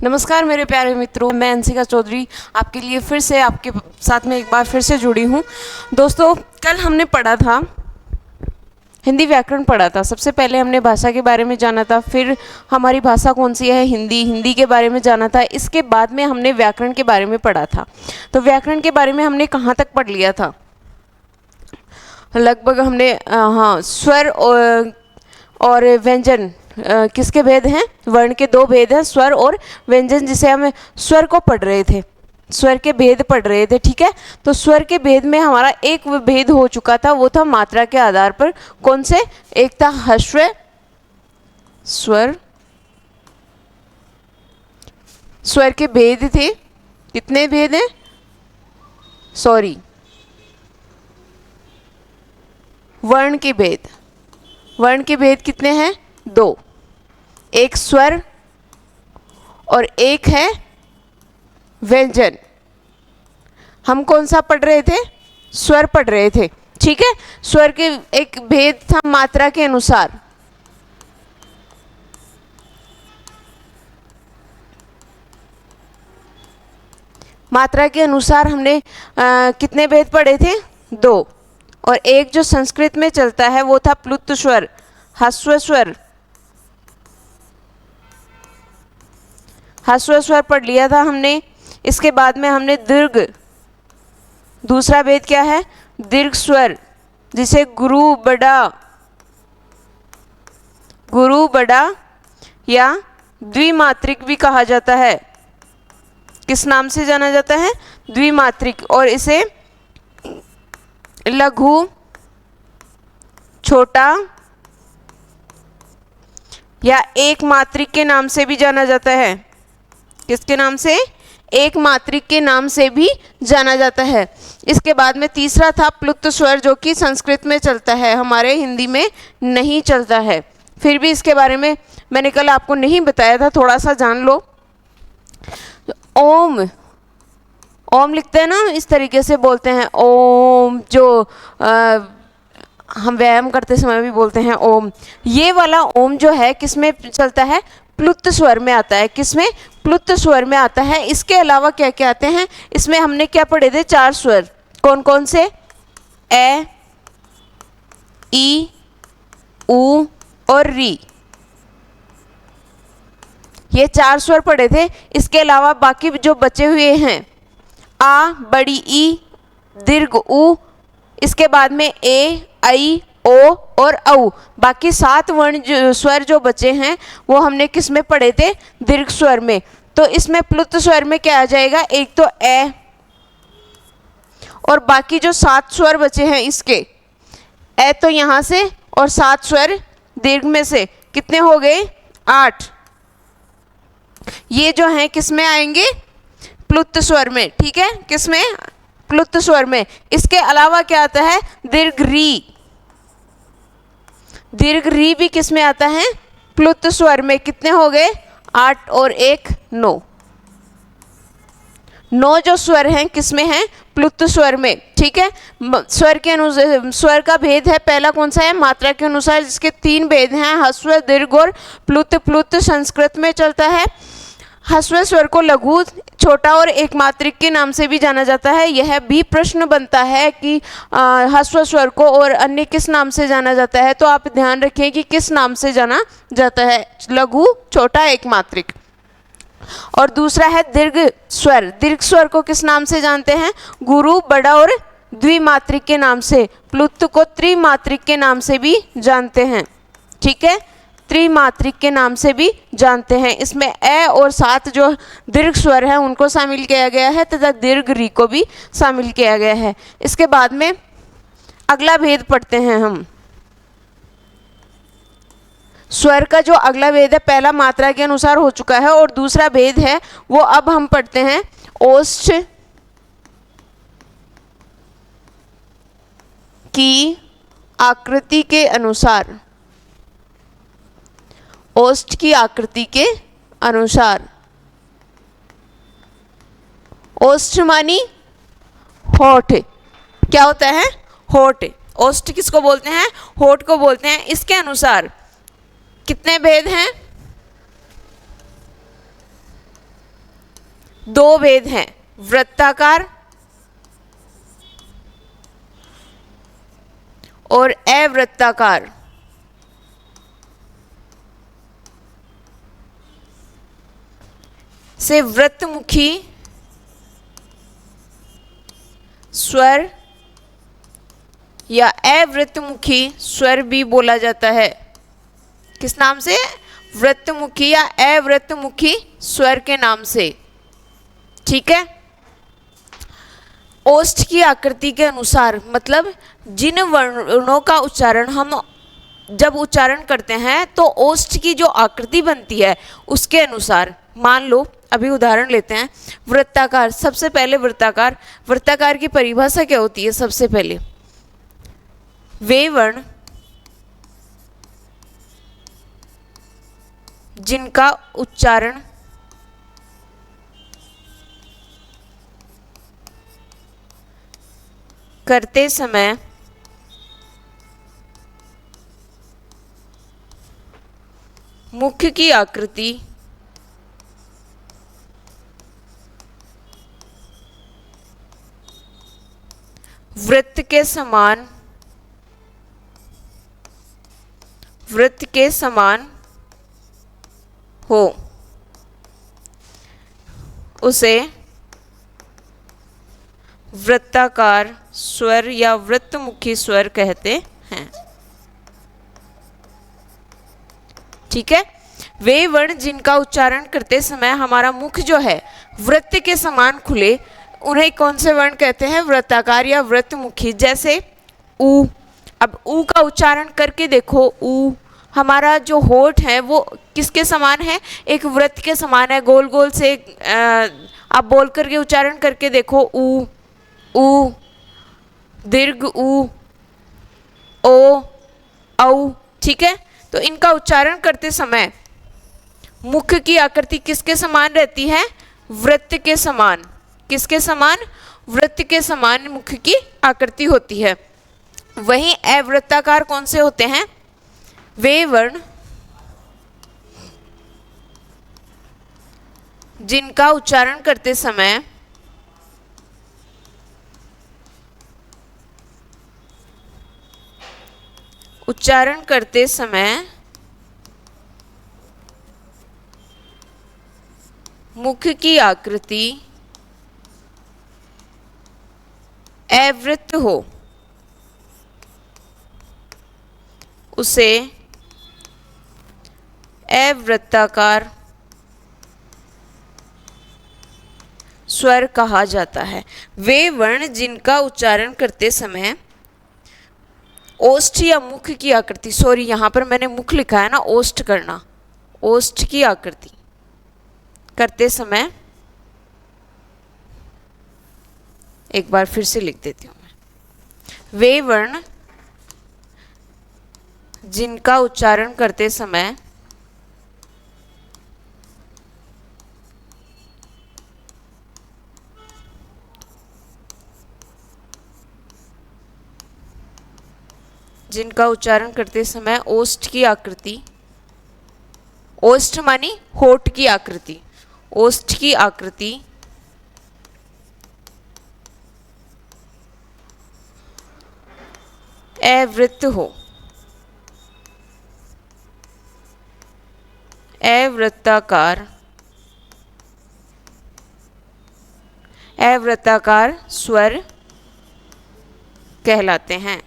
नमस्कार मेरे प्यारे मित्रों, मैं अंशिका चौधरी आपके लिए फिर से आपके साथ में एक बार फिर से जुड़ी हूँ। दोस्तों, कल हमने पढ़ा था, हिंदी व्याकरण पढ़ा था। सबसे पहले हमने भाषा के बारे में जाना था, फिर हमारी भाषा कौन सी है, हिंदी के बारे में जाना था। इसके बाद में हमने व्याकरण के बारे में पढ़ा था। तो व्याकरण के बारे में हमने कहाँ तक पढ़ लिया था? लगभग हमने स्वर और व्यंजन किसके भेद हैं? वर्ण के दो भेद हैं, स्वर और व्यंजन, जिसे हम स्वर को पढ़ रहे थे, स्वर के भेद पढ़ रहे थे। ठीक है, तो स्वर के भेद में हमारा एक भेद हो चुका था, वो था मात्रा के आधार पर। कौन से? एक था ह्रस्व स्वर, स्वर के भेद थे। कितने भेद हैं? वर्ण के भेद। वर्ण के भेद कितने हैं? दो, एक स्वर और एक है व्यंजन। हम कौन सा पढ़ रहे थे? स्वर पढ़ रहे थे। ठीक है, स्वर के एक भेद था मात्रा के अनुसार। मात्रा के अनुसार हमने कितने भेद पढ़े थे? दो। और एक जो संस्कृत में चलता है वो था प्लुत स्वर, ह्रस्व स्वर। ह्रस्व स्वर पढ़ लिया था हमने। इसके बाद में हमने दीर्घ, दूसरा भेद क्या है? दीर्घ स्वर, जिसे गुरु बड़ा या द्विमात्रिक भी कहा जाता है। किस नाम से जाना जाता है? द्विमात्रिक। और इसे लघु, छोटा या एक मात्रिक के नाम से भी जाना जाता है। किसके नाम से? एक मात्रिक के नाम से भी जाना जाता है। इसके बाद में तीसरा था प्लुत स्वर, जो कि संस्कृत में चलता है, हमारे हिंदी में नहीं चलता है। फिर भी इसके बारे में मैंने कल आपको नहीं बताया था, थोड़ा सा जान लो। ओम, ओम लिखते हैं ना, इस तरीके से बोलते हैं ओम, जो हम व्यायाम करते समय भी बोलते हैं ओम। ये वाला ओम जो है किसमें चलता है? प्लुत स्वर में आता है। किसमें? प्लुत स्वर में आता है। इसके अलावा क्या क्या आते हैं इसमें? हमने क्या पढ़े थे? चार स्वर। कौन कौन से? ए, ई, उ और री। ये चार स्वर पढ़े थे। इसके अलावा बाकी जो बचे हुए हैं, आ, बड़ी ई, दीर्घ उ, इसके बाद में ए, आई, ओ और औ। बाकी 7 वर्ण स्वर जो बचे हैं वो हमने किस में पढ़े थे? दीर्घ स्वर में। तो इसमें प्लुत स्वर में क्या आ जाएगा? एक तो ए, और बाकी जो 7 स्वर बचे हैं इसके, ए तो यहाँ से और 7 स्वर दीर्घ में से, कितने हो गए? 8। ये जो हैं किस में आएंगे? प्लुत स्वर में। ठीक है, किस में? प्लुत स्वर में। इसके अलावा क्या आता है? दीर्घ री। दीर्घ री भी किस में आता है? प्लुत स्वर में। कितने हो गए? 8 और 1 9। 9 जो स्वर हैं किस में हैं? प्लुत स्वर में। ठीक है, स्वर के अनुसार, स्वर का भेद है पहला कौन सा है? मात्रा के अनुसार, जिसके 3 भेद हैं, ह्रस्व, दीर्घ और प्लुत। प्लुत संस्कृत में चलता है। ह्रस्व स्वर को लघु, छोटा और एक मात्रिक के नाम से भी जाना जाता है। यह भी प्रश्न बनता है कि ह्रस्व स्वर को और अन्य किस नाम से जाना जाता है, तो आप ध्यान रखें कि किस नाम से जाना जाता है? लघु, छोटा, एक मात्रिक। और दूसरा है दीर्घ स्वर। दीर्घ स्वर को किस नाम से जानते हैं? गुरु, बड़ा और द्विमात्रिक के नाम से। प्लुत को त्रिमात्रिक के नाम से भी जानते हैं। ठीक है, त्रिमात्रिक के नाम से भी जानते हैं। इसमें ए और 7 जो दीर्घ स्वर हैं उनको शामिल किया गया है, तथा दीर्घ री को भी शामिल किया गया है। इसके बाद में अगला भेद पढ़ते हैं हम। स्वर का जो अगला भेद है, पहला मात्रा के अनुसार हो चुका है, और दूसरा भेद है वो अब हम पढ़ते हैं ओष्ठ की आकृति के अनुसार। ओष्ठ की आकृति के अनुसार। ओष्ठ मानी होठ। क्या होता है? होठ। ओष्ठ किसको बोलते हैं? होठ को बोलते हैं। इसके अनुसार कितने भेद हैं? दो भेद हैं, वृत्ताकार और अवृत्ताकार। से वृत्तमुखी स्वर या अवृत्तमुखी स्वर भी बोला जाता है। किस नाम से? वृत्तमुखी या अवृत्तमुखी स्वर के नाम से। ठीक है। ओष्ठ की आकृति के अनुसार, मतलब जिन वर्णों का उच्चारण हम जब उच्चारण करते हैं तो ओष्ठ की जो आकृति बनती है उसके अनुसार, मान लो अभी उदाहरण लेते हैं वृत्ताकार। सबसे पहले वृत्ताकार, वृत्ताकार की परिभाषा क्या होती है? सबसे पहले वे वर्ण जिनका उच्चारण करते समय मुख की आकृति वृत्त के समान हो, उसे वृत्ताकार स्वर या वृत्तमुखी स्वर कहते हैं। ठीक है। वे वर्ण जिनका उच्चारण करते समय हमारा मुख जो है वृत्त के समान खुले, उन्हें कौन से वर्ण कहते हैं? वृत्ताकार या वृत्तमुखी। जैसे ऊ। अब ऊ का उच्चारण करके देखो, ऊ हमारा जो होठ है वो किसके समान है? एक वृत्त के समान है, गोल गोल से। आप बोल करके उच्चारण करके देखो, ऊ ऊ, दीर्घ ऊ, ओ औ। ठीक है। तो इनका उच्चारण करते समय मुख की आकृति किसके समान रहती है? वृत्त के समान। किसके समान? वृत्त के समान मुख की आकृति होती है। वहीं अवृत्ताकार कौन से होते हैं? वे वर्ण जिनका उच्चारण करते समय मुख की आकृति अवृत्त हो, उसे अवृत्ताकार स्वर कहा जाता है। वे वर्ण जिनका उच्चारण करते समय ओष्ठ या मुख की आकृति, सॉरी यहाँ पर मैंने मुख लिखा है ना, ओष्ठ करना, ओष्ठ की आकृति करते समय, एक बार फिर से लिख देती हूँ मैं। वे वर्ण जिनका उच्चारण करते समय ओष्ठ की आकृति, ओष्ठ मानी होठ की आकृति, ओष्ठ की आकृति अवृत्त हो, अवृत्ताकार स्वर कहलाते हैं।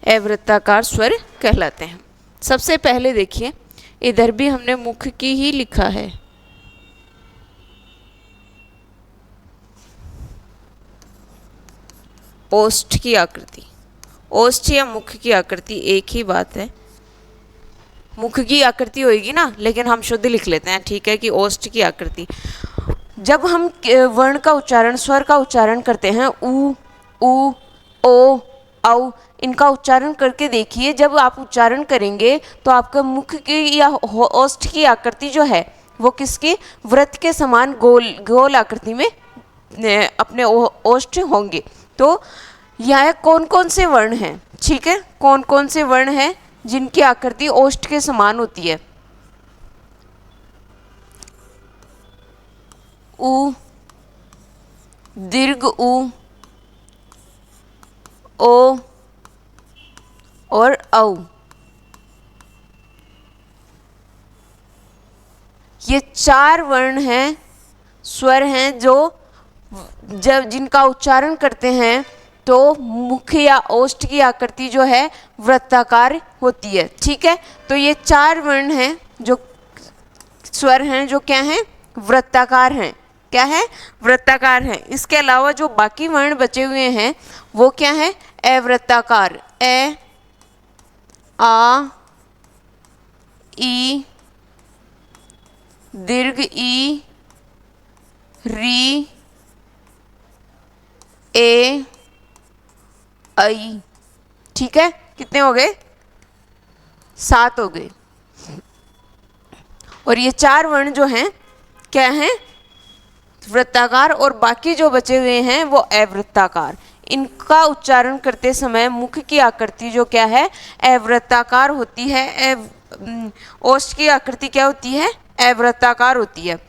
अवृत्ताकार स्वर कहलाते हैं। सबसे पहले देखिए, इधर भी हमने मुख की ही लिखा है। ओष्ठ की आकृति, ओष्ठ या मुख की आकृति एक ही बात है। मुख की आकृति होगी ना, लेकिन हम शुद्ध लिख लेते हैं, ठीक है, कि ओष्ठ की आकृति। जब हम वर्ण का उच्चारण, स्वर का उच्चारण करते हैं, ऊ ऊ, ओ औ, इनका उच्चारण करके देखिए। जब आप उच्चारण करेंगे तो आपका मुख की या ओष्ठ की आकृति जो है वो किसकी? वृत्त के समान गोल आकृति में अपने ओष्ठ होंगे। तो यह कौन कौन से वर्ण हैं? ठीक है, कौन कौन से वर्ण हैं? जिनकी आकृति ओष्ठ के समान होती है। उ, दीर्घ उ, ओ और औ। ये 4 वर्ण हैं, स्वर हैं, जो जब जिनका उच्चारण करते हैं तो मुख या ओष्ठ की आकृति जो है वृत्ताकार होती है। ठीक है, तो ये 4 वर्ण हैं, जो स्वर हैं, जो क्या हैं, वृत्ताकार हैं। क्या है, वृत्ताकार हैं। इसके अलावा जो बाकी वर्ण बचे हुए हैं वो क्या है, अवृत्ताकार। ए, आ, ई, दीर्घ ई, री, ए, आई। ठीक है, कितने हो गए, 7 हो गए। और ये 4 वर्ण जो हैं क्या हैं, वृत्ताकार, और बाकी जो बचे हुए हैं वो अवृत्ताकार। इनका उच्चारण करते समय मुख की आकृति जो क्या है, अवृत्ताकार होती है। ओष्ठ की आकृति क्या होती है, अवृत्ताकार होती है।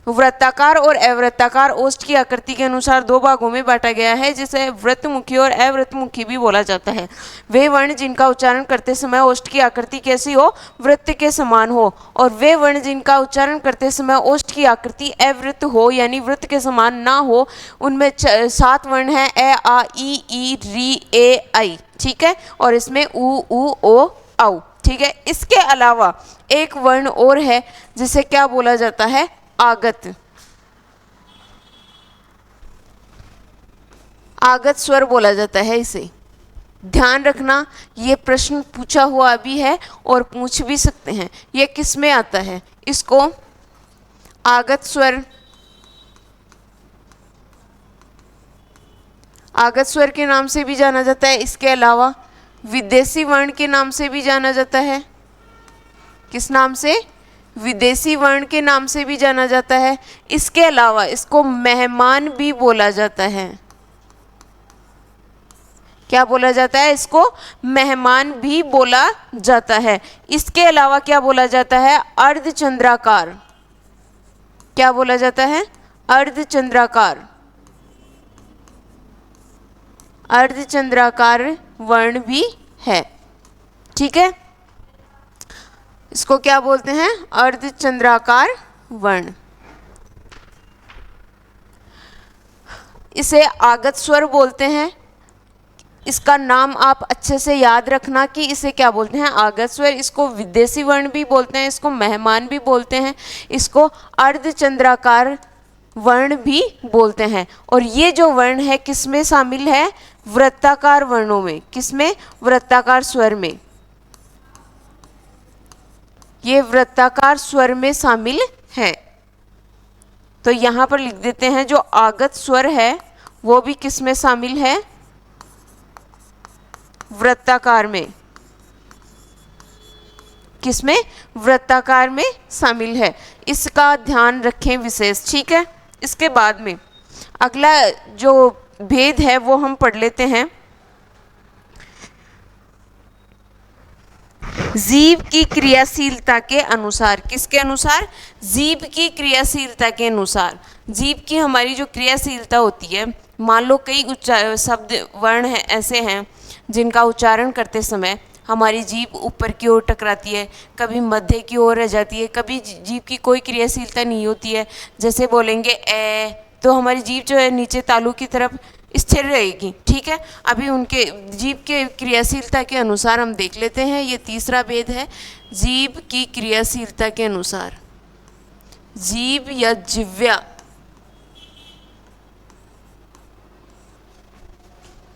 वृत्ताकार और अवृत्ताकार ओष्ठ की आकृति के अनुसार 2 भागों में बांटा गया है, जिसे वृत्तमुखी और अवृत्तमुखी भी बोला जाता है। वे वर्ण जिनका उच्चारण करते समय ओष्ठ की आकृति कैसी हो, वृत्त के समान हो, और वे वर्ण जिनका उच्चारण करते समय ओष्ठ की आकृति अवृत्त हो यानी वृत्त के समान ना हो, उनमें 7 वर्ण हैं, ए, आ, ई, री, ए, आई। ठीक है, और इसमें उ, ओ, औ। ठीक है, इसके अलावा एक वर्ण और है जिसे क्या बोला जाता है, आगत। आगत स्वर बोला जाता है इसे। ध्यान रखना, ये प्रश्न पूछा हुआ भी है और पूछ भी सकते हैं। ये किस में आता है, इसको आगत स्वर, आगत स्वर के नाम से भी जाना जाता है। इसके अलावा विदेशी वर्ण के नाम से भी जाना जाता है। किस नाम से, विदेशी वर्ण के नाम से भी जाना जाता है। इसके अलावा इसको मेहमान भी बोला जाता है। क्या बोला जाता है, इसको मेहमान भी बोला जाता है। इसके अलावा क्या बोला जाता है, अर्धचंद्राकार। क्या बोला जाता है, अर्धचंद्राकार। अर्धचंद्राकार वर्ण भी है। ठीक है, इसको क्या बोलते हैं, अर्धचंद्राकार वर्ण। इसे आगत स्वर बोलते हैं। इसका नाम आप अच्छे से याद रखना कि इसे क्या बोलते हैं, आगत स्वर। इसको विदेशी वर्ण भी बोलते हैं, इसको मेहमान भी बोलते हैं, इसको अर्धचंद्राकार वर्ण भी बोलते हैं। और ये जो वर्ण है किस में शामिल है, वृत्ताकार वर्णों में। किसमें, वृत्ताकार स्वर में। ये वृत्ताकार स्वर में शामिल है। तो यहाँ पर लिख देते हैं, जो आगत स्वर है वो भी किस में शामिल है, वृत्ताकार में। किसमें, वृत्ताकार में शामिल है। इसका ध्यान रखें विशेष। ठीक है, इसके बाद में अगला जो भेद है वो हम पढ़ लेते हैं। जीव की क्रियाशीलता के अनुसार। किसके अनुसार, जीव की क्रियाशीलता के अनुसार। जीव की हमारी जो क्रियाशीलता होती है, मान लो कई शब्द वर्ण हैं ऐसे हैं जिनका उच्चारण करते समय हमारी जीभ ऊपर की ओर टकराती है, कभी मध्य की ओर रह जाती है, कभी जीभ की कोई क्रियाशीलता नहीं होती है। जैसे बोलेंगे ए, तो हमारी जीभ जो है नीचे तालू की तरफ स्थिर रहेगी। ठीक है, अभी उनके जीभ के क्रियाशीलता के अनुसार हम देख लेते हैं। ये तीसरा भेद है, जीभ की क्रियाशीलता के अनुसार। जीभ या जिह्वा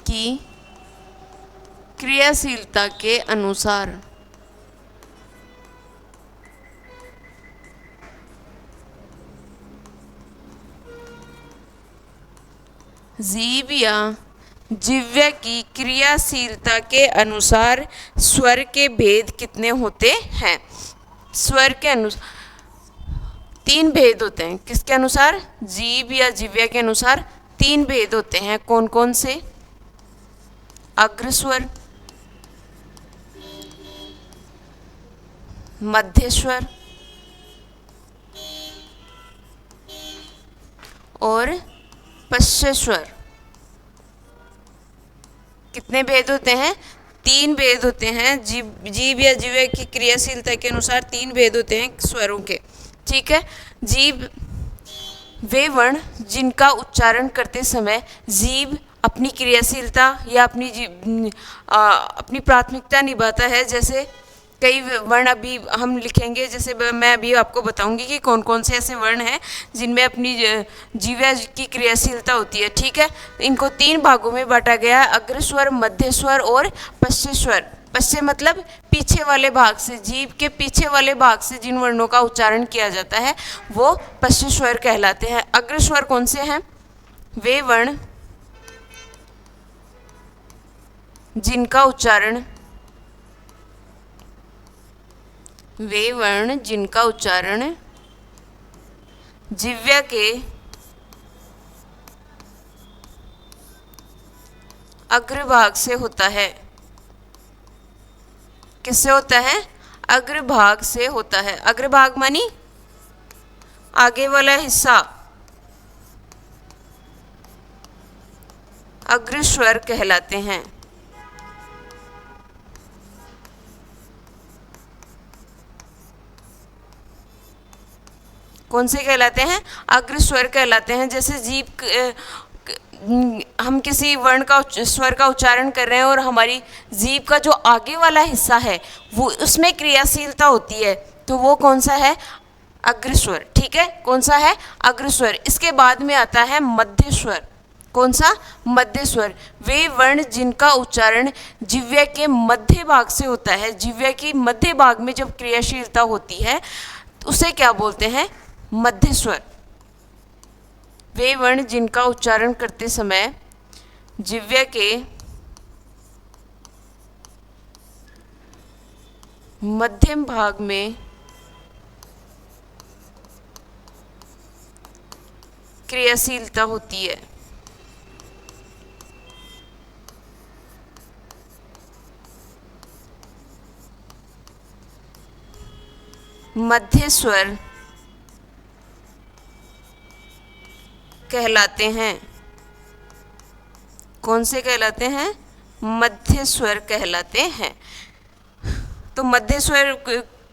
की क्रियाशीलता के अनुसार। जीभ या जिह्वा की क्रियाशीलता के अनुसार स्वर के भेद कितने होते हैं। स्वर के अनुसार 3 भेद होते हैं। किसके अनुसार, जीभ या जिह्वा के अनुसार 3 भेद होते हैं। कौन कौन से, अग्र स्वर, मध्य स्वर और पश्च स्वर। कितने भेद होते हैं? 3 भेद होते हैं। जीव या जिह्वा की क्रियाशीलता के अनुसार 3 भेद होते हैं स्वरों के। ठीक है। जीव वे वर्ण जिनका उच्चारण करते समय जीव अपनी क्रियाशीलता या अपनी प्राथमिकता निभाता है। जैसे कई वर्ण अभी हम लिखेंगे, जैसे मैं अभी आपको बताऊंगी कि कौन कौन से ऐसे वर्ण हैं जिनमें अपनी जीवा की क्रियाशीलता होती है। ठीक है। इनको 3 भागों में बांटा गया है, अग्र स्वर, मध्य स्वर और पश्च स्वर। पश्च मतलब पीछे वाले भाग से, जीभ के पीछे वाले भाग से जिन वर्णों का उच्चारण किया जाता है वो पश्च स्वर कहलाते हैं। अग्र स्वर कौन से हैं? वे वर्ण जिनका उच्चारण जिह्वा के अग्रभाग से होता है। किससे होता है? अग्रभाग से होता है। अग्रभाग मानी आगे वाला हिस्सा, अग्रस्वर कहलाते हैं। कौन से कहलाते हैं? अग्रस्वर कहलाते हैं। जैसे जीभ हम किसी वर्ण का स्वर का उच्चारण कर रहे हैं और हमारी जीभ का जो आगे वाला हिस्सा है वो उसमें क्रियाशीलता होती है, तो वो कौन सा है? अग्रस्वर। ठीक है। कौन सा है? अग्रस्वर। इसके बाद में आता है मध्य स्वर। कौन सा? मध्य स्वर। वे वर्ण जिनका उच्चारण जिह्वा के मध्य भाग से होता है। जिह्वा की मध्य भाग में जब क्रियाशीलता होती है उसे क्या बोलते हैं? मध्य स्वर। वे वर्ण जिनका उच्चारण करते समय जिह्वा के मध्यम भाग में क्रियाशीलता होती है। मध्य स्वर कहलाते हैं। कौन से कहलाते हैं? मध्य स्वर कहलाते हैं। तो मध्य स्वर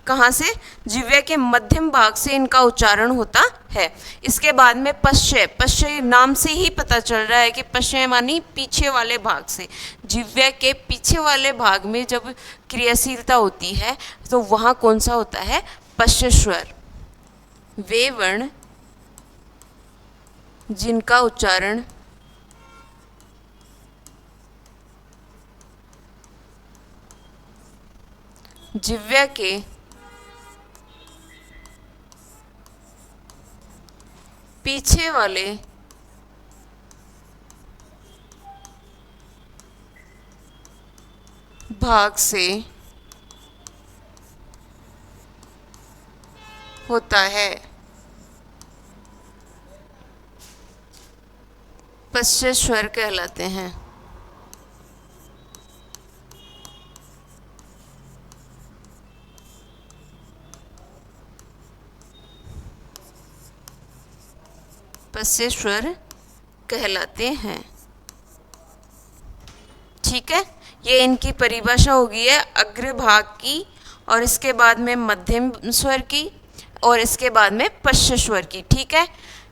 कहाँ से? जिह्वा के मध्यम भाग से इनका उच्चारण होता है। इसके बाद में पश्च। पश्च नाम से ही पता चल रहा है कि पश्च मानी पीछे वाले भाग से। जिह्वा के पीछे वाले भाग में जब क्रियाशीलता होती है तो वहाँ कौन सा होता है? पश्च स्वर। वे वर्ण जिनका उच्चारण जिह्वा के पीछे वाले भाग से होता है, पश्च स्वर कहलाते हैं। पश्च स्वर कहलाते हैं। ठीक है। ये इनकी परिभाषा हो गई है अग्रभाग की, और इसके बाद में मध्यम स्वर की, और इसके बाद में पश्च स्वर की। ठीक है।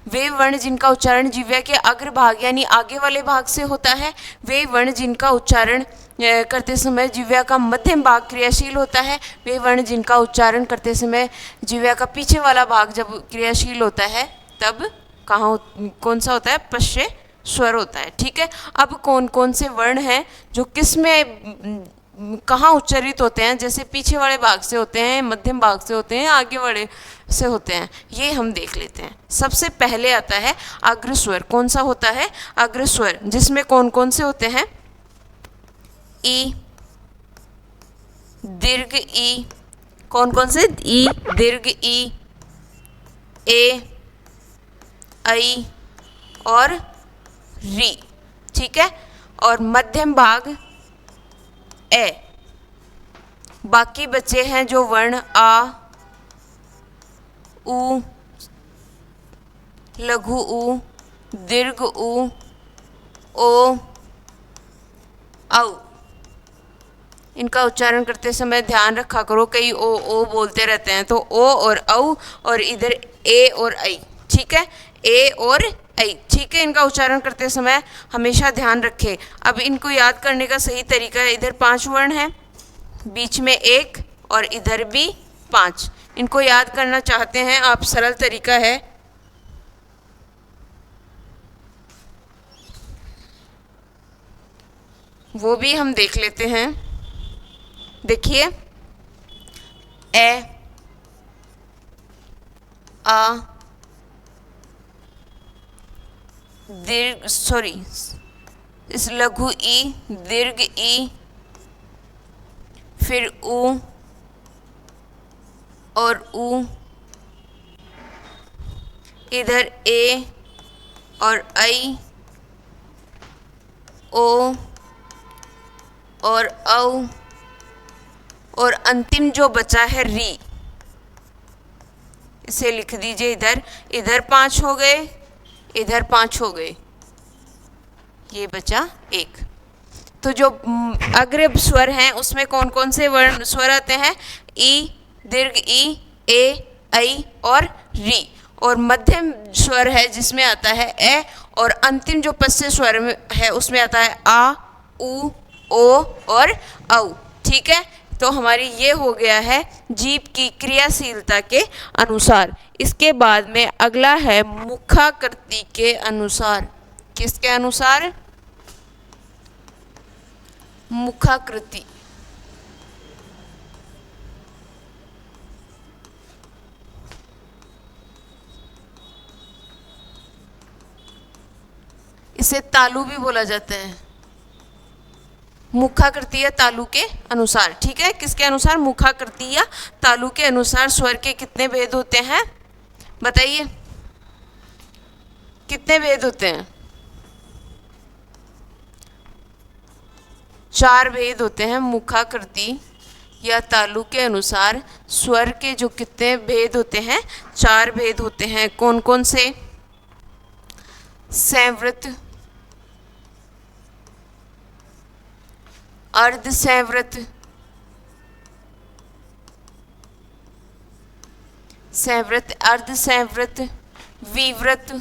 वे वर्ण जिनका उच्चारण जिह्वा के अग्रभाग यानी आगे वाले भाग से होता है। वे वर्ण जिनका उच्चारण करते समय जिह्वा का मध्यम भाग क्रियाशील होता है। वे वर्ण जिनका उच्चारण करते समय जिह्वा का पीछे वाला भाग जब क्रियाशील होता है तब कौन सा होता है? पश्च स्वर होता है। ठीक है। अब कौन कौन से वर्ण हैं जो किस में कहाँ उच्चारित होते हैं? जैसे पीछे वाले भाग से होते हैं, मध्यम भाग से होते हैं, आगे वाले से होते हैं, ये हम देख लेते हैं। सबसे पहले आता है अग्रस्वर। कौन सा होता है? अग्रस्वर, जिसमें कौन कौन से होते हैं? ई, दीर्घ ई। कौन कौन से? ई, दीर्घ ई, ए, ऐ और री। ठीक है। और मध्यम भाग ए, बाकी बचे हैं जो वर्ण आ, उ, लघु उ, दीर्घ उ, ओ, औ। इनका उच्चारण करते समय ध्यान रखा करो, कई ओ बोलते रहते हैं, तो ओ और औ और इधर ए और ऐ, ठीक है, ए और ऐ, ठीक है। इनका उच्चारण करते समय हमेशा ध्यान रखें। अब इनको याद करने का सही तरीका है, इधर 5 वर्ण हैं, बीच में 1 और इधर भी 5। इनको याद करना चाहते हैं आप, सरल तरीका है, वो भी हम देख लेते हैं। देखिए, ए, आ, दीर्घ सॉरी इस लघु ई, दीर्घ ई, फिर उ और उ, इधर ए और ऐ, ओ और औ, और अंतिम जो बचा है री, इसे लिख दीजिए इधर। इधर 5 हो गए, इधर 5 हो गए, ये बचा 1। तो जो अग्र स्वर हैं उसमें कौन कौन से वर्ण स्वर आते हैं? ई, दीर्घ ई, ए, ऐ और री। और मध्यम स्वर है जिसमें आता है ए, और अंतिम जो पश्य स्वर है उसमें आता है आ, उ, ओ और औ, ठीक है। तो हमारी ये हो गया है जीभ की क्रियाशीलता के अनुसार। इसके बाद में अगला है मुखाकृति के अनुसार। किसके अनुसार? मुखाकृति। इसे तालु भी बोला जाता है। मुखाकृति या तालु के अनुसार, ठीक है। किसके अनुसार? मुखाकृति या तालु के अनुसार स्वर के कितने भेद होते हैं बताइए, कितने भेद होते हैं? 4 भेद होते हैं। मुखाकृति या तालु के अनुसार स्वर के जो कितने भेद होते हैं? 4 भेद होते हैं। कौन कौन से? संवृत, अर्ध संवृत, संवृत, अर्ध संवृत, विवृत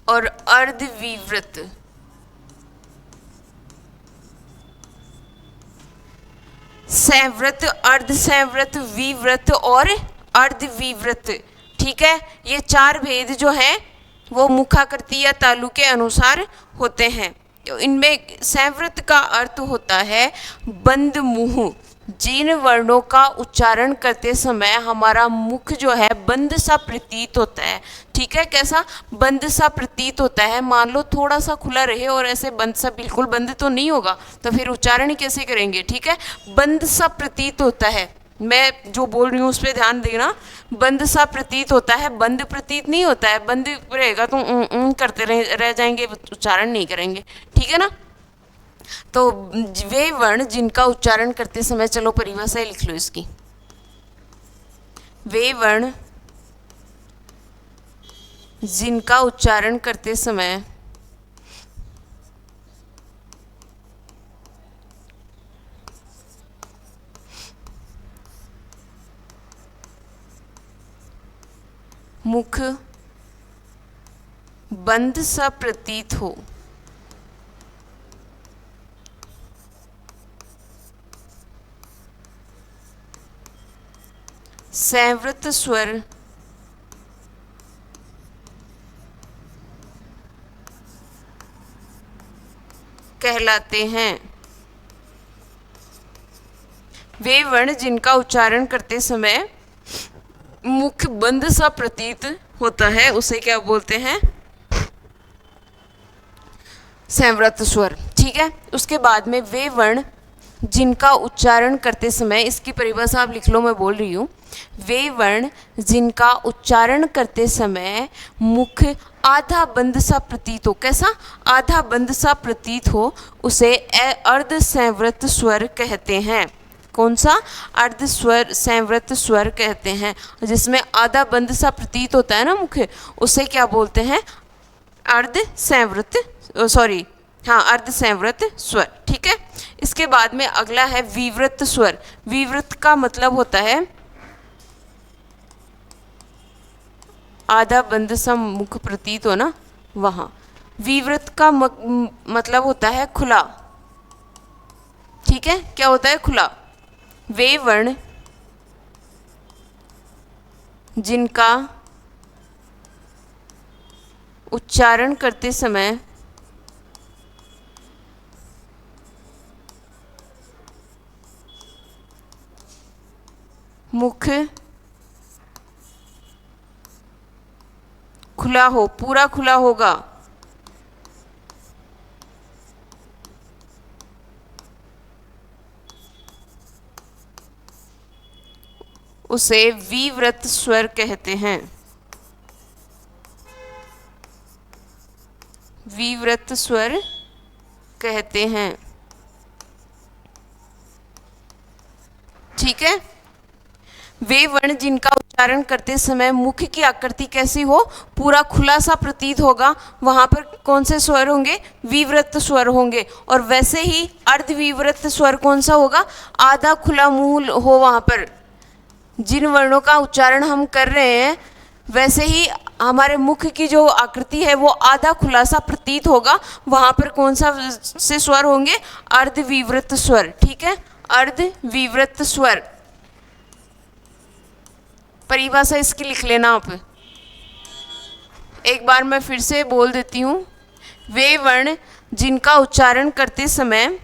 और अर्ध विवृत। संवृत, अर्ध संवृत, विवृत और अर्ध विवृत, ठीक है। ये 4 भेद जो हैं वो मुखाकृति या तालु के अनुसार होते हैं। तो इनमें संवृत का अर्थ होता है बंद मुंह। जिन वर्णों का उच्चारण करते समय हमारा मुख जो है बंद सा प्रतीत होता है, ठीक है। कैसा? बंद सा प्रतीत होता है। मान लो थोड़ा सा खुला रहे और ऐसे बंद सा, बिल्कुल बंद तो नहीं होगा, तो फिर उच्चारण ही कैसे करेंगे, ठीक है। बंद सा प्रतीत होता है, मैं जो बोल रही हूँ उस पर ध्यान देना। बंद सा प्रतीत होता है, बंद प्रतीत नहीं होता है। बंद रहेगा तो करते रह जाएंगे, उच्चारण नहीं करेंगे, ठीक है ना। तो वे वर्ण जिनका उच्चारण करते समय, चलो परिभाषा लिख लो इसकी। वे वर्ण जिनका उच्चारण करते समय मुख बंद सा प्रतीत हो, संवृत स्वर कहलाते हैं। वे वर्ण जिनका उच्चारण करते समय मुख बंद सा प्रतीत होता है उसे क्या बोलते हैं? संवृत स्वर, ठीक है। उसके बाद में वे वर्ण जिनका उच्चारण करते समय, इसकी परिभाषा आप लिख लो, मैं बोल रही हूँ, वे वर्ण जिनका उच्चारण करते समय मुख आधा बंद सा प्रतीत हो। कैसा? आधा बंद सा प्रतीत हो, उसे अर्ध संवृत स्वर कहते हैं। कौन सा? अर्ध स्वर संवृत स्वर कहते हैं। जिसमें आधा बंद सा प्रतीत होता है ना मुख, उसे क्या बोलते हैं? अर्ध संवृत, सॉरी, हाँ, अर्ध संवृत स्वर। ठीक है। इसके बाद में अगला है विवृत स्वर। विवृत का मतलब होता है आधा बंद सा मुख प्रतीत हो ना, वहां। विवृत का मतलब होता है खुला। ठीक है, क्या होता है? खुला। वे वर्ण जिनका उच्चारण करते समय मुख खुला हो, पूरा खुला होगा, उसे विवृत स्वर कहते हैं। विवृत स्वर कहते हैं। ठीक है। वे वर्ण जिनका उच्चारण करते समय मुख की आकृति कैसी हो? पूरा खुला सा प्रतीत होगा, वहां पर कौन से स्वर होंगे? विवृत स्वर होंगे। और वैसे ही अर्धविवृत स्वर कौन सा होगा? आधा खुला मुंह हो वहां पर। जिन वर्णों का उच्चारण हम कर रहे हैं, वैसे ही हमारे मुख की जो आकृति है वो आधा खुला सा प्रतीत होगा, वहां पर कौन सा से स्वर होंगे? अर्धविवृत स्वर। ठीक है, अर्धविवृत स्वर। परिभाषा इसकी लिख लेना आप। एक बार मैं फिर से बोल देती हूँ। वे वर्ण जिनका उच्चारण करते समय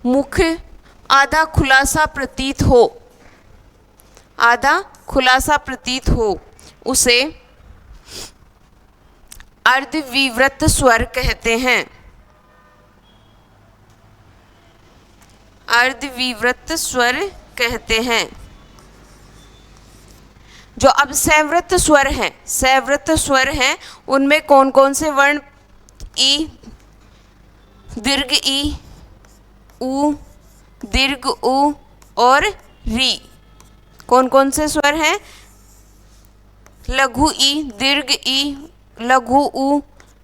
मुख आधा खुला सा प्रतीत हो, आधा खुला सा प्रतीत हो, उसे अर्धविवृत स्वर कहते हैं। अर्धविवृत स्वर कहते हैं। जो अब संवृत स्वर हैं, संवृत स्वर हैं, उनमें कौन कौन से वर्ण? ई, दीर्घ ई, उ, दीर्घ उ और री। कौन कौन से स्वर हैं? लघु ई, दीर्घ ई, लघु उ,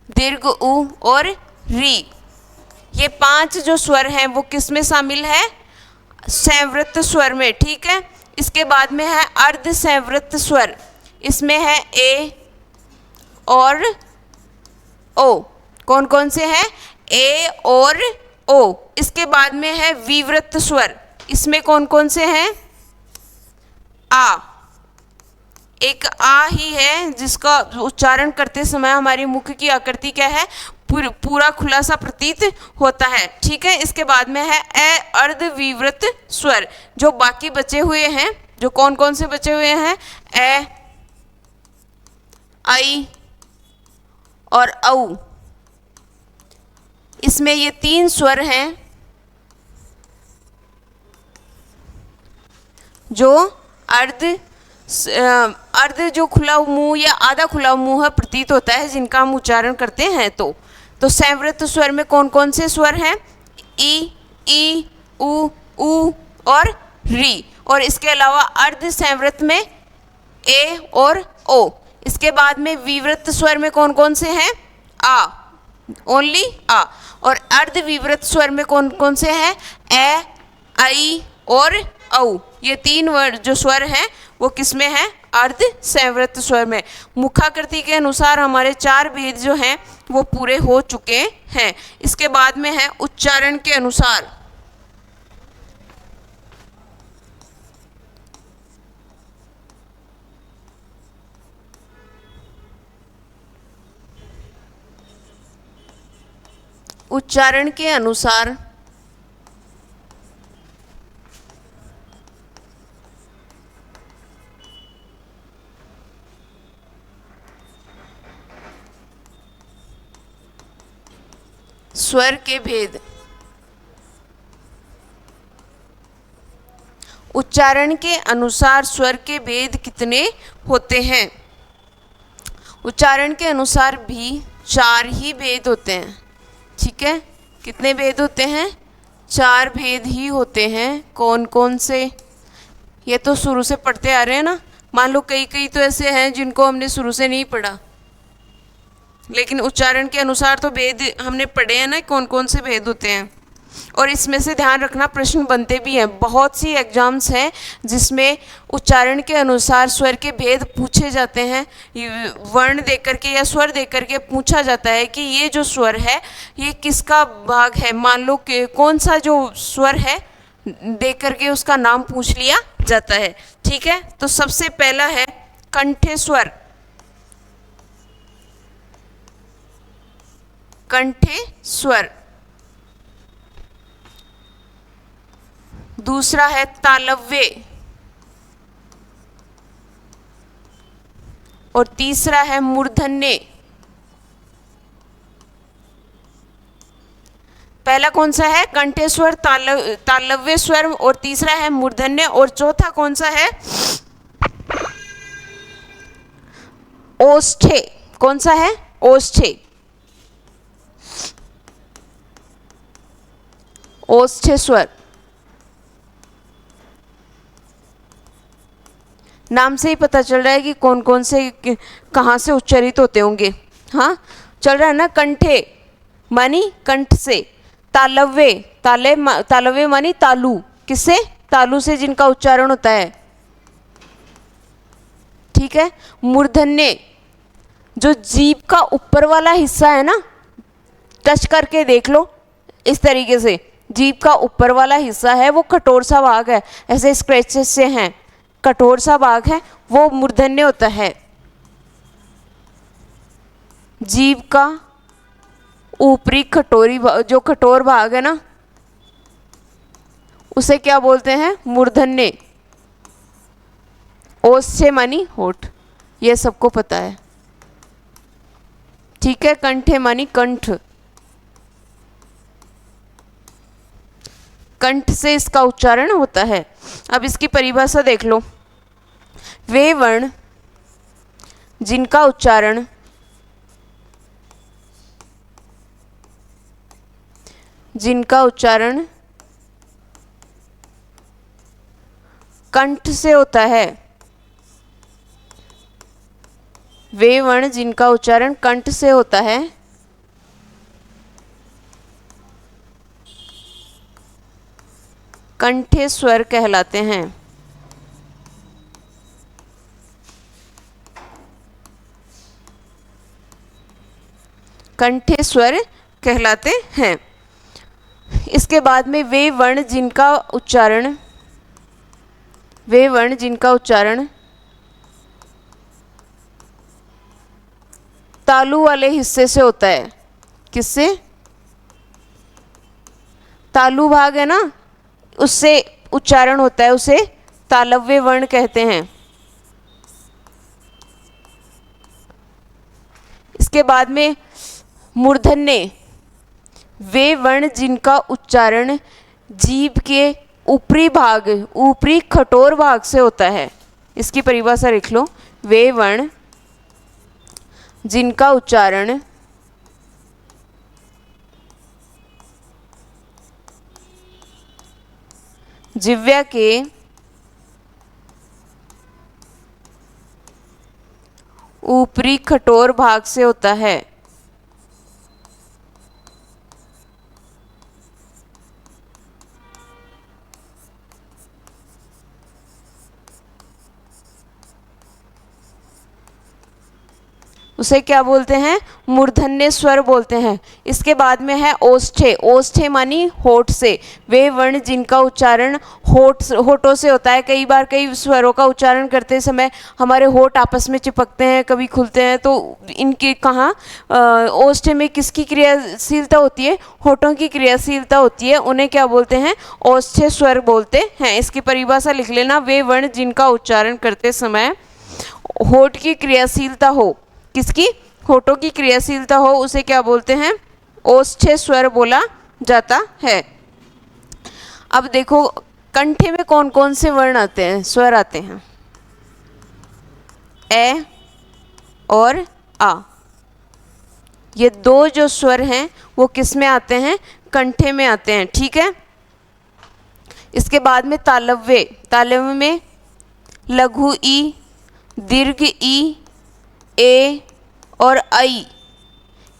दीर्घ उ और री। ये 5 जो स्वर हैं वो किस में शामिल है? संवृत स्वर में। ठीक है। इसके बाद में है अर्ध संवृत स्वर। इसमें है ए और ओ। कौन कौन से हैं? ए और ओ। इसके बाद में है विवृत स्वर। इसमें कौन कौन से हैं? आ। एक आ ही है जिसका उच्चारण करते समय हमारी मुख की आकृति क्या है? पूरा खुला सा प्रतीत होता है। ठीक है। इसके बाद में है ए अर्धविवृत स्वर। जो बाकी बचे हुए हैं, जो कौन कौन से बचे हुए हैं? ए, आई और औ। इसमें ये 3 स्वर हैं जो अर्ध जो खुला मुंह या आधा खुला मुंह प्रतीत होता है, जिनका हम उच्चारण करते हैं। तो संवृत स्वर में कौन कौन से स्वर हैं? ई, उ और री। और इसके अलावा अर्ध संवृत में ए और ओ। इसके बाद में विवृत स्वर में कौन कौन से हैं? आ, ओनली आ। और अर्ध विवृत स्वर में कौन कौन से हैं? ए, आई और औ। ये 3 वर्ड जो स्वर हैं वो किस में है? अर्ध संवृत स्वर में। मुखाकृति के अनुसार हमारे 4 भेद जो हैं वो पूरे हो चुके हैं। इसके बाद में है उच्चारण के अनुसार। उच्चारण के अनुसार स्वर के भेद। उच्चारण के अनुसार स्वर के भेद कितने होते हैं? उच्चारण के अनुसार भी 4 ही भेद होते हैं। ठीक है, कितने भेद होते हैं? 4 भेद ही होते हैं। कौन कौन से? ये तो शुरू से पढ़ते आ रहे हैं ना। मान लो कई कई तो ऐसे हैं जिनको हमने शुरू से नहीं पढ़ा, लेकिन उच्चारण के अनुसार तो भेद हमने पढ़े हैं ना, कौन कौन से भेद होते हैं। और इसमें से ध्यान रखना, प्रश्न बनते भी हैं। बहुत सी एग्जाम्स हैं जिसमें उच्चारण के अनुसार स्वर के भेद पूछे जाते हैं। वर्ण दे करके या स्वर दे करके पूछा जाता है कि ये जो स्वर है ये किसका भाग है। मान लो कि कौन सा जो स्वर है दे करके उसका नाम पूछ लिया जाता है। ठीक है, तो सबसे पहला है कंठे स्वर। कंठे स्वर। दूसरा है तालव्य, और तीसरा है मूर्धन्य। पहला कौन सा है? कंठे स्वर, तालव्य स्वर, और तीसरा है मूर्धन्य, और चौथा कौन सा है? ओष्ठे। कौन सा है? ओष्ठे। ओष्ठे स्वर। नाम से ही पता चल रहा है कि कौन कौन से कहाँ से उच्चारित होते होंगे। हाँ, चल रहा है ना। कंठे मानी कंठ से, तालव्य तालव्य मानी तालु, किससे? तालु से, जिनका उच्चारण होता है। ठीक है। मूर्धन्य, जो जीभ का ऊपर वाला हिस्सा है ना, टच करके देख लो इस तरीके से, जीभ का ऊपर वाला हिस्सा है वो कठोर सा भाग है, ऐसे स्क्रैचेस से हैं, कठोर सा भाग है, वो मूर्धन्य होता है। जीभ का ऊपरी जो कठोर भाग है ना, उसे क्या बोलते हैं? मूर्धन्य। ओष्ठे मानी होठ, ये सबको पता है। ठीक है। कंठे मानी कंठ, कंठ से इसका उच्चारण होता है। अब इसकी परिभाषा देख लो। वे वर्ण जिनका उच्चारण कंठ से होता है। वे वर्ण जिनका उच्चारण कंठ से होता है कंठे स्वर कहलाते हैं। कंठे स्वर कहलाते हैं। इसके बाद में वे वर्ण जिनका उच्चारण तालु वाले हिस्से से होता है। किससे? तालु भाग है ना, उससे उच्चारण होता है, उसे तालव्य वर्ण कहते हैं। इसके बाद में मूर्धन्य, वे वर्ण जिनका उच्चारण जीभ के ऊपरी कठोर भाग से होता है। इसकी परिभाषा लिख लो। वे वर्ण जिनका उच्चारण जिह्वा के ऊपरी कठोर भाग से होता है। उसे क्या बोलते हैं? मूर्धन्य स्वर बोलते हैं। इसके बाद में है ओष्ठे। ओष्ठे मानी होठ से, वे वर्ण जिनका उच्चारण होठों से होता है। कई बार कई स्वरों का उच्चारण करते समय हमारे होठ आपस में चिपकते हैं, कभी खुलते हैं, तो इनके कहाँ ओष्ठे में किसकी क्रियाशीलता होती है? होठों की क्रियाशीलता होती है। उन्हें क्या बोलते हैं? ओष्ठे स्वर बोलते हैं। इसकी परिभाषा लिख लेना। वे वर्ण जिनका उच्चारण करते समय होठ की क्रियाशीलता हो, किसकी? होठों की क्रियाशीलता हो, उसे क्या बोलते हैं? ओष्ठे स्वर बोला जाता है। अब देखो कंठे में कौन कौन से वर्ण आते हैं, स्वर आते हैं? ए और आ। ये दो जो स्वर हैं वो किस में आते हैं? कंठे में आते हैं, ठीक है। इसके बाद में तालव्य। तालव्य में लघु ई, दीर्घ ई, ए और आई,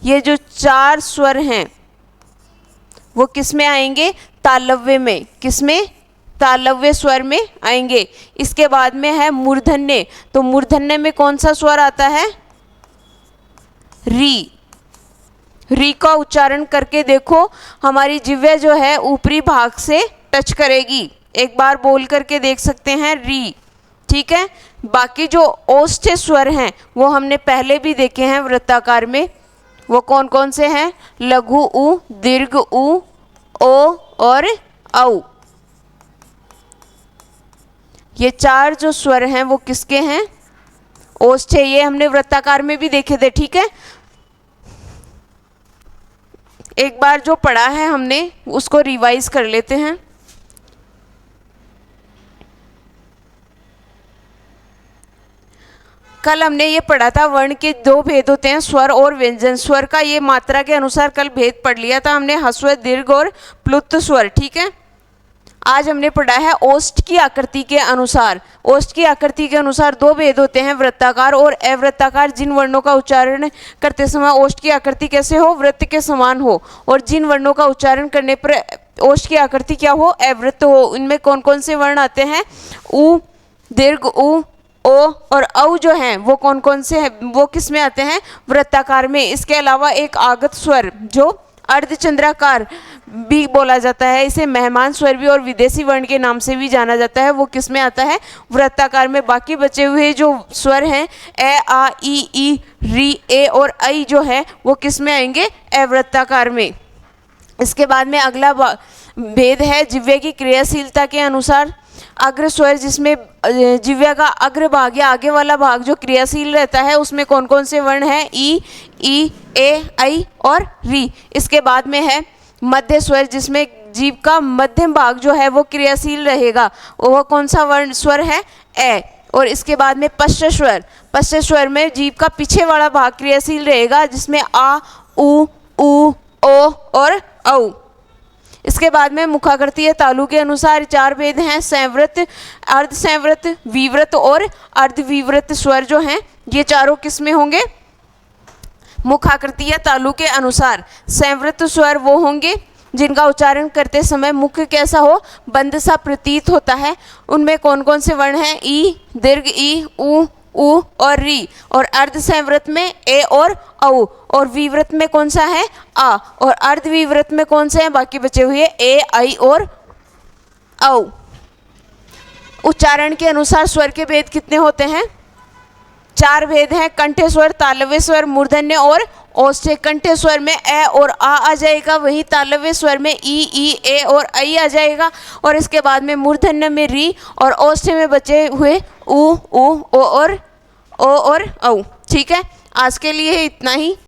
ये जो चार स्वर हैं वो किस में आएंगे? तालव्य में। किस में? तालव्य स्वर में आएंगे। इसके बाद में है मूर्धन्य। तो मूर्धन्य में कौन सा स्वर आता है? री। री का उच्चारण करके देखो, हमारी जिह्वा जो है ऊपरी भाग से टच करेगी। एक बार बोल करके देख सकते हैं, री, ठीक है। बाकी जो ओष्ठ स्वर हैं वो हमने पहले भी देखे हैं वृत्ताकार में। वो कौन कौन से हैं? लघु उ, दीर्घ उ, ओ और औ। ये चार जो स्वर हैं वो किसके हैं? ओष्ठ। ये हमने वृत्ताकार में भी देखे थे, ठीक है। एक बार जो पढ़ा है हमने उसको रिवाइज कर लेते हैं। कल हमने ये पढ़ा था वर्ण के दो भेद होते हैं, स्वर और व्यंजन। स्वर का ये मात्रा के अनुसार कल भेद पढ़ लिया था हमने, ह्रस्व, दीर्घ और प्लुत स्वर, ठीक है। आज हमने पढ़ा है ओष्ठ की आकृति के अनुसार। ओष्ठ की आकृति के अनुसार दो भेद होते हैं, वृत्ताकार और अवृत्ताकार। जिन वर्णों का उच्चारण करते समय ओष्ठ की आकृति कैसे हो? वृत्त के समान हो। और जिन वर्णों का उच्चारण करने पर ओष्ठ की आकृति क्या हो? अवृत्त हो। इनमें कौन कौन से वर्ण आते हैं? उ, दीर्घ उ, ओ और औ जो हैं वो कौन कौन से हैं? वो किस में आते हैं? वृत्ताकार में। इसके अलावा एक आगत स्वर जो अर्धचंद्राकार भी बोला जाता है, इसे मेहमान स्वर भी और विदेशी वर्ण के नाम से भी जाना जाता है, वो किस में आता है? वृत्ताकार में। बाकी बचे हुए जो स्वर हैं ए, आ, ई, री, ए और आई जो है वो किस में आएंगे? अवृत्ताकार में। इसके बाद में अगला भेद है जिह्वा की क्रियाशीलता के अनुसार। अग्र स्वर, जिसमें जिह्वा का अग्र भाग या आगे वाला भाग जो क्रियाशील रहता है, उसमें कौन कौन से वर्ण हैं? ई, ए, आई और री। इसके बाद में है मध्य स्वर, जिसमें जीभ का मध्यम भाग जो है वो क्रियाशील रहेगा, वह कौन सा वर्ण स्वर है? ए। और इसके बाद में पश्च स्वर। पश्च स्वर में जीभ का पीछे वाला भाग क्रियाशील रहेगा, जिसमें आ, उ, ओ और औ। इसके बाद में मुखाकृतीय तालु के अनुसार चार भेद हैं, संवृत, अर्धसंवृत, विवृत और अर्धविवृत स्वर जो हैं ये चारों किस में होंगे? मुखाकृतीय तालु के अनुसार। संवृत स्वर वो होंगे जिनका उच्चारण करते समय मुख कैसा हो? बंद सा प्रतीत होता है। उनमें कौन कौन से वर्ण हैं? ई, दीर्घ ई, उ और री। और अर्धसंवृत में ए और औ। और विवृत में कौन सा है? आ। और अर्धविवृत में कौन से हैं बाकी बचे हुए? ए, आई और औ। उच्चारण के अनुसार स्वर के भेद कितने होते हैं? चार भेद हैं, कंठ स्वर, तालव्य स्वर, मूर्धन्य और ओष्ठ। कंठ स्वर में ए और आ जाएगा, वही तालव्य स्वर में ई, ए और आई आ जाएगा। और इसके बाद में मूर्धन्य में री और ओष्ठ में बचे हुए उ, ओ और औ। ठीक है, आज के लिए इतना ही।